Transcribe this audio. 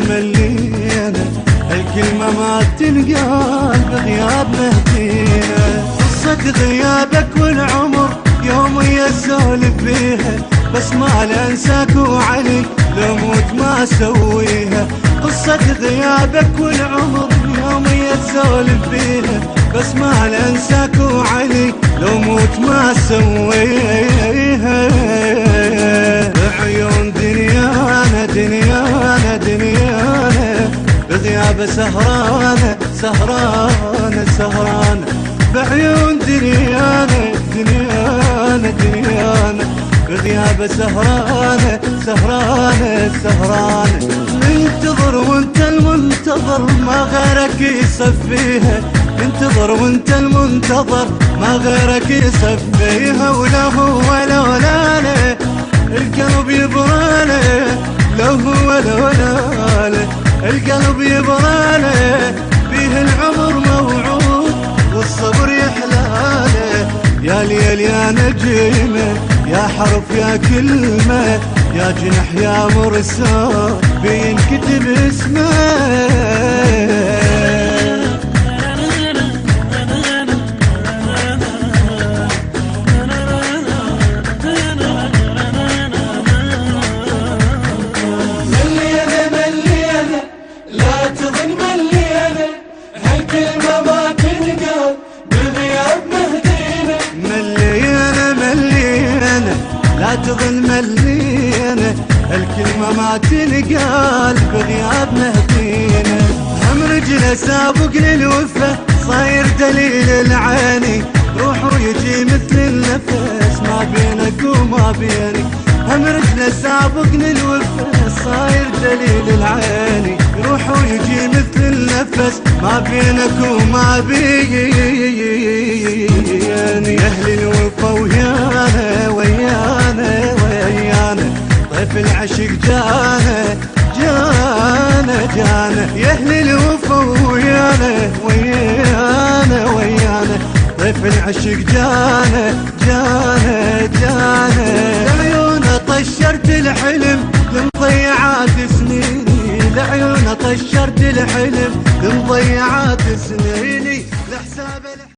ملينا الكلمة ما تنقال بغياب مهدينا. قصة غيابك والعمر يومي اسولف فيها، بس ما لانساك وعلي لو موت ما اسويها. قصة غيابك والعمر يومي اسولف فيها، بس ما لانساك وعلي لو موت ما اسويها. بعيون دنيانا دنيانا دنيانا بغياب سهرانة سهرانة سهرانة. بعيون دنيانا دنيانا دنيانا بغياب سهرانة سهرانة سهرانة. ننتظر وانت المنتظر ما غيرك يصفيها، ننتظر وانت المنتظر ما غيرك يصفيها. ولا هو ولا لا القلب يبراله، لو هو ولا لا القلب يبراله. بيه العمر موعود والصبر يحلاله. يا ليل يا نجمة يا حرف يا كلمة يا جنح يا مرسال بينكتب اسمه. لا تظن ملينا الكلمة ما تنقال بغياب مهدينا. هم رجله سابق للوفة صاير دليل العاني، روح ويجي مثل النفس ما بينك وما بيني. هم رجله سابق للوفة صاير دليل العاني، روح ويجي مثل النفس ما بينك وما بيني. اهل الوفا ويانا ويانا ويانا طيف العشق جانا جانا جانا. يا اهل الوفا ويانا ويانا ويانا طيف العشق جانا جانا جانا. لعيونه طشرت الحلم لمضيعات سنيني، لعيونه طشرت الحلم لمضيعات سنيني. لحساب